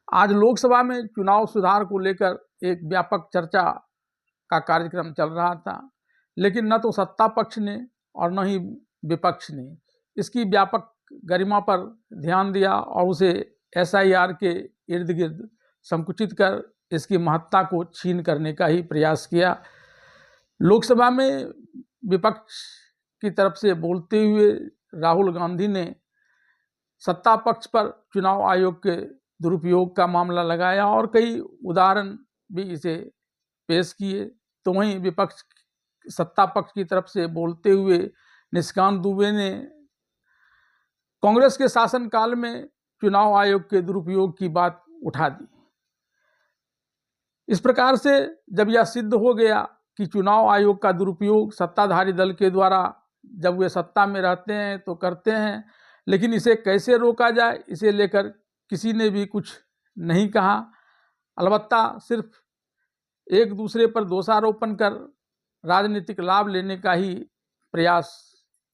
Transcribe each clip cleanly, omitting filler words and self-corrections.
आज लोकसभा में चुनाव सुधार को लेकर एक व्यापक चर्चा का कार्यक्रम चल रहा था, लेकिन न तो सत्ता पक्ष ने और न ही विपक्ष ने इसकी व्यापक गरिमा पर ध्यान दिया और उसे SIR के इर्द गिर्द संकुचित कर इसकी महत्ता को छीन करने का ही प्रयास किया। लोकसभा में विपक्ष की तरफ से बोलते हुए राहुल गांधी ने सत्ता पक्ष पर चुनाव आयोग के दुरुपयोग का मामला लगाया और कई उदाहरण भी इसे पेश किए। तो वहीं विपक्ष सत्ता पक्ष की तरफ से बोलते हुए निशिकांत दुबे ने कांग्रेस के शासनकाल में चुनाव आयोग के दुरुपयोग की बात उठा दी। इस प्रकार से जब यह सिद्ध हो गया कि चुनाव आयोग का दुरुपयोग सत्ताधारी दल के द्वारा जब वे सत्ता में रहते हैं तो करते हैं, लेकिन इसे कैसे रोका जाए इसे लेकर किसी ने भी कुछ नहीं कहा। अलबत्ता सिर्फ एक दूसरे पर दोषारोपण कर राजनीतिक लाभ लेने का ही प्रयास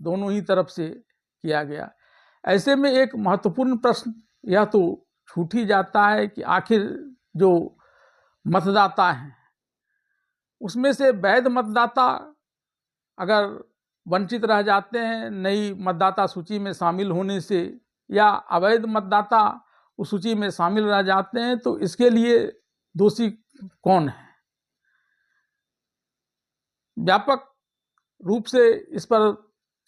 दोनों ही तरफ से किया गया। ऐसे में एक महत्वपूर्ण प्रश्न यह तो छूट ही जाता है कि आखिर जो मतदाता हैं उसमें से वैध मतदाता अगर वंचित रह जाते हैं नई मतदाता सूची में शामिल होने से, या अवैध मतदाता उस सूची में शामिल रह जाते हैं, तो इसके लिए दोषी कौन है? व्यापक रूप से इस पर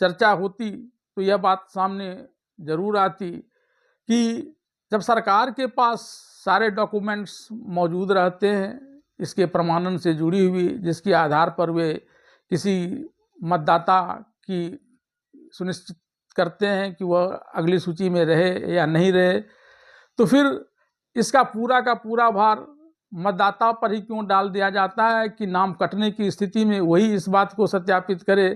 चर्चा होती तो यह बात सामने जरूर आती कि जब सरकार के पास सारे डॉक्यूमेंट्स मौजूद रहते हैं इसके प्रमाणन से जुड़ी हुई, जिसके आधार पर वे किसी मतदाता की सुनिश्चित करते हैं कि वह अगली सूची में रहे या नहीं रहे, तो फिर इसका पूरा का पूरा भार मतदाता पर ही क्यों डाल दिया जाता है कि नाम कटने की स्थिति में वही इस बात को सत्यापित करे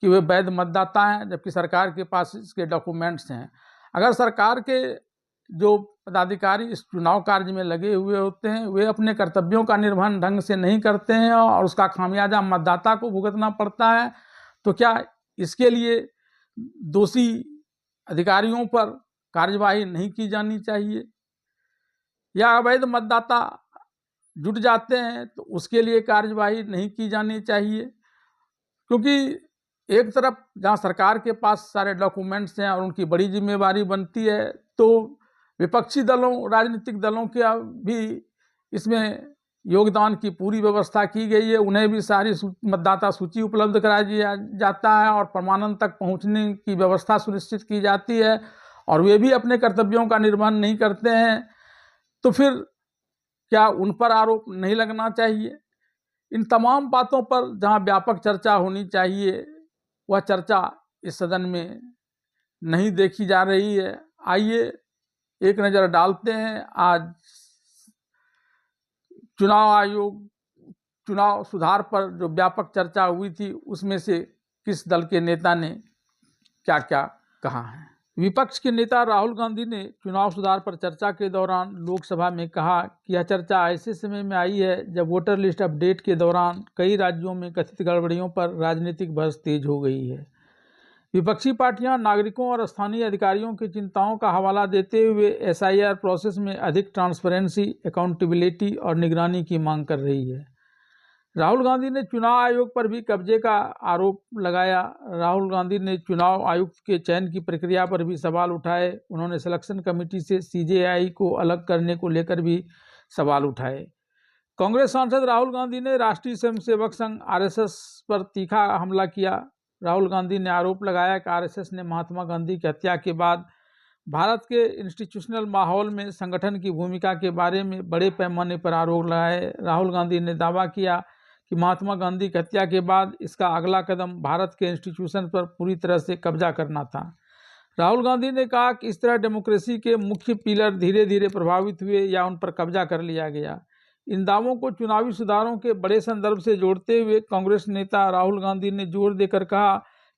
कि वे वैध मतदाता हैं, जबकि सरकार के पास इसके डॉक्यूमेंट्स हैं। अगर सरकार के जो पदाधिकारी इस चुनाव कार्य में लगे हुए होते हैं वे अपने कर्तव्यों का निर्वहन ढंग से नहीं करते हैं और उसका खामियाजा मतदाता को भुगतना पड़ता है, तो क्या इसके लिए दोषी अधिकारियों पर कार्यवाही नहीं की जानी चाहिए? या अवैध मतदाता जुट जाते हैं तो उसके लिए कार्यवाही नहीं की जानी चाहिए? क्योंकि एक तरफ जहां सरकार के पास सारे डॉक्यूमेंट्स हैं और उनकी बड़ी जिम्मेवारी बनती है, तो विपक्षी दलों राजनीतिक दलों के भी इसमें योगदान की पूरी व्यवस्था की गई है। उन्हें भी सारी मतदाता सूची उपलब्ध करा दिया जाता है और प्रमाणन तक पहुंचने की व्यवस्था सुनिश्चित की जाती है, और वे भी अपने कर्तव्यों का निर्वहन नहीं करते हैं, तो फिर क्या उन पर आरोप नहीं लगना चाहिए? इन तमाम बातों पर जहां व्यापक चर्चा होनी चाहिए वह चर्चा इस सदन में नहीं देखी जा रही है। आइए एक नज़र डालते हैं आज चुनाव आयोग चुनाव सुधार पर जो व्यापक चर्चा हुई थी उसमें से किस दल के नेता ने क्या क्या कहा है। विपक्ष के नेता राहुल गांधी ने चुनाव सुधार पर चर्चा के दौरान लोकसभा में कहा कि यह चर्चा ऐसे समय में आई है जब वोटर लिस्ट अपडेट के दौरान कई राज्यों में कथित गड़बड़ियों पर राजनीतिक बहस तेज हो गई है। विपक्षी पार्टियां नागरिकों और स्थानीय अधिकारियों की चिंताओं का हवाला देते हुए SIR प्रोसेस में अधिक ट्रांसपेरेंसी, अकाउंटेबिलिटी और निगरानी की मांग कर रही है। राहुल गांधी ने चुनाव आयोग पर भी कब्जे का आरोप लगाया। राहुल गांधी ने चुनाव आयुक्त के चयन की प्रक्रिया पर भी सवाल उठाए। उन्होंने सिलेक्शन कमेटी से CJI को अलग करने को लेकर भी सवाल उठाए। कांग्रेस सांसद राहुल गांधी ने राष्ट्रीय स्वयंसेवक संघ RSS पर तीखा हमला किया। राहुल गांधी ने आरोप लगाया कि RSS ने महात्मा गांधी की हत्या के बाद भारत के इंस्टीट्यूशनल माहौल में संगठन की भूमिका के बारे में बड़े पैमाने पर आरोप लगाए। राहुल गांधी ने दावा किया कि महात्मा गांधी की हत्या के बाद इसका अगला कदम भारत के इंस्टीट्यूशन पर पूरी तरह से कब्जा करना था। राहुल गांधी ने कहा कि इस तरह डेमोक्रेसी के मुख्य पिलर धीरे धीरे प्रभावित हुए या उन पर कब्जा कर लिया गया। इन दावों को चुनावी सुधारों के बड़े संदर्भ से जोड़ते हुए कांग्रेस नेता राहुल गांधी ने जोर देकर कहा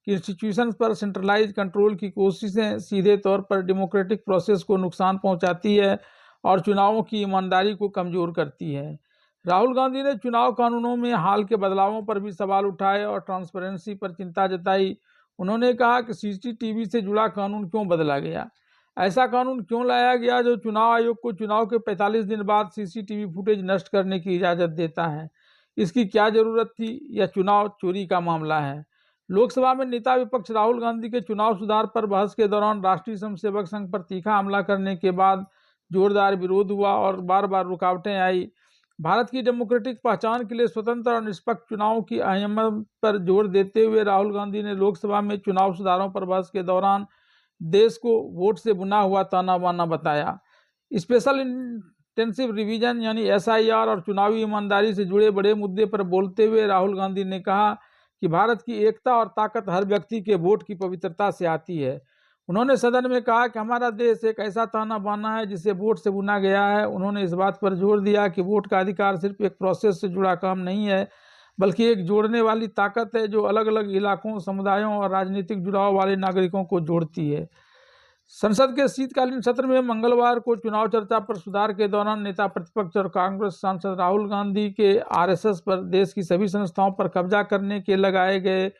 कि इंस्टीट्यूशन पर सेंट्रलाइज कंट्रोल की कोशिशें सीधे तौर पर डेमोक्रेटिक प्रोसेस को नुकसान पहुंचाती है और चुनावों की ईमानदारी को कमजोर करती है। राहुल गांधी ने चुनाव कानूनों में हाल के बदलावों पर भी सवाल उठाए और ट्रांसपेरेंसी पर चिंता जताई। उन्होंने कहा कि CCTV से जुड़ा कानून क्यों बदला गया? ऐसा कानून क्यों लाया गया जो चुनाव आयोग को चुनाव के 45 दिन बाद सीसीटीवी फुटेज नष्ट करने की इजाज़त देता है? इसकी क्या जरूरत थी? यह चुनाव चोरी का मामला है। लोकसभा में नेता विपक्ष राहुल गांधी के चुनाव सुधार पर बहस के दौरान राष्ट्रीय स्वयंसेवक संघ पर तीखा हमला करने के बाद जोरदार विरोध हुआ और बार बार रुकावटें आई। भारत की डेमोक्रेटिक पहचान के लिए स्वतंत्र और निष्पक्ष चुनाव की अहमियत पर जोर देते हुए राहुल गांधी ने लोकसभा में चुनाव सुधारों पर बहस के दौरान देश को वोट से बुना हुआ ताना बाना बताया। स्पेशल इंटेंसिव रिवीजन यानी SIR और चुनावी ईमानदारी से जुड़े बड़े मुद्दे पर बोलते हुए राहुल गांधी ने कहा कि भारत की एकता और ताकत हर व्यक्ति के वोट की पवित्रता से आती है। उन्होंने सदन में कहा कि हमारा देश एक ऐसा ताना बाना है जिसे वोट से बुना गया है। उन्होंने इस बात पर जोर दिया कि वोट का अधिकार सिर्फ एक प्रोसेस से जुड़ा काम नहीं है, बल्कि एक जोड़ने वाली ताकत है जो अलग अलग इलाकों, समुदायों और राजनीतिक जुड़ाव वाले नागरिकों को जोड़ती है। संसद के शीतकालीन सत्र में मंगलवार को चुनाव चर्चा पर सुधार के दौरान नेता प्रतिपक्ष और कांग्रेस सांसद राहुल गांधी के RSS पर देश की सभी संस्थाओं पर कब्जा करने के लगाए गए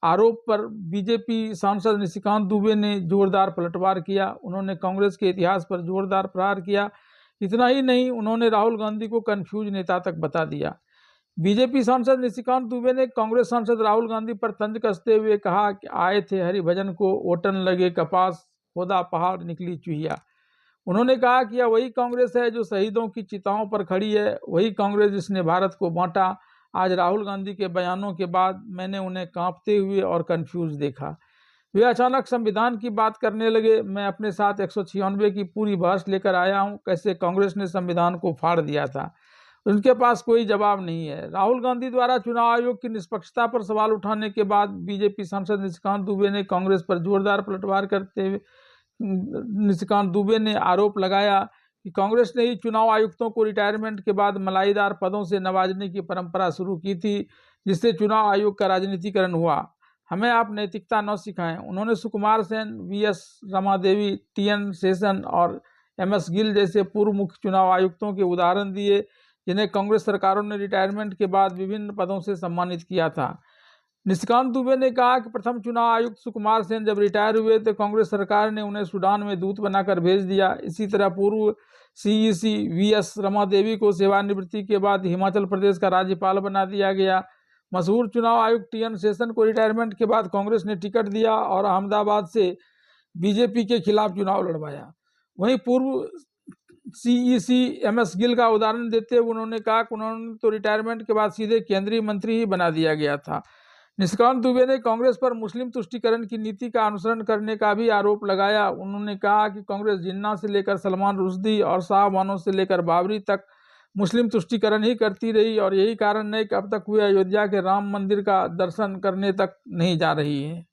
आरोप पर बीजेपी सांसद निशिकांत दुबे ने जोरदार पलटवार किया। उन्होंने कांग्रेस के इतिहास पर जोरदार प्रहार किया। इतना ही नहीं, उन्होंने राहुल गांधी को कंफ्यूज नेता तक बता दिया। बीजेपी सांसद निशिकांत दुबे ने कांग्रेस सांसद राहुल गांधी पर तंज कसते हुए कहा कि आए थे हरिभजन को, ओटन लगे कपास, खोदा पहाड़ निकली चुहिया। उन्होंने कहा कि यह वही कांग्रेस है जो शहीदों की चिताओं पर खड़ी है, वही कांग्रेस जिसने भारत को बांटा। आज राहुल गांधी के बयानों के बाद मैंने उन्हें कांपते हुए और कंफ्यूज देखा। वे अचानक संविधान की बात करने लगे। मैं अपने साथ 196 की पूरी बहस लेकर आया हूं, कैसे कांग्रेस ने संविधान को फाड़ दिया था। उनके पास कोई जवाब नहीं है। राहुल गांधी द्वारा चुनाव आयोग की निष्पक्षता पर सवाल उठाने के बाद बीजेपी सांसद निशिकांत दुबे ने कांग्रेस पर जोरदार पलटवार करते हुए निशिकांत दुबे ने आरोप लगाया कि कांग्रेस ने ही चुनाव आयुक्तों को रिटायरमेंट के बाद मलाईदार पदों से नवाजने की परंपरा शुरू की थी, जिससे चुनाव आयोग का राजनीतिकरण हुआ। हमें आप नैतिकता न सिखाएं। उन्होंने सुकुमार सेन, VS रमादेवी, TN शेषन और MS गिल जैसे पूर्व मुख्य चुनाव आयुक्तों के उदाहरण दिए, जिन्हें कांग्रेस सरकारों ने रिटायरमेंट के बाद विभिन्न पदों से सम्मानित किया था। निशिकांत दुबे ने कहा कि प्रथम चुनाव आयुक्त सुकुमार सेन जब रिटायर हुए तो कांग्रेस सरकार ने उन्हें सूडान में दूत बनाकर भेज दिया। इसी तरह पूर्व CEC VS रमादेवी को सेवानिवृत्ति के बाद हिमाचल प्रदेश का राज्यपाल बना दिया गया। मशहूर चुनाव आयुक्त TN शेषन को रिटायरमेंट के बाद कांग्रेस ने टिकट दिया और अहमदाबाद से बीजेपी के खिलाफ चुनाव लड़वाया। वहीं पूर्व CEC MS गिल का उदाहरण देते हुए उन्होंने कहा कि उन्होंने तो रिटायरमेंट के बाद सीधे केंद्रीय मंत्री ही बना दिया गया था। निशिकांत दुबे ने कांग्रेस पर मुस्लिम तुष्टीकरण की नीति का अनुसरण करने का भी आरोप लगाया। उन्होंने कहा कि कांग्रेस जिन्ना से लेकर सलमान रुश्दी और शाह बानो से लेकर बाबरी तक मुस्लिम तुष्टीकरण ही करती रही और यही कारण है कि अब तक वे अयोध्या के राम मंदिर का दर्शन करने तक नहीं जा रही है।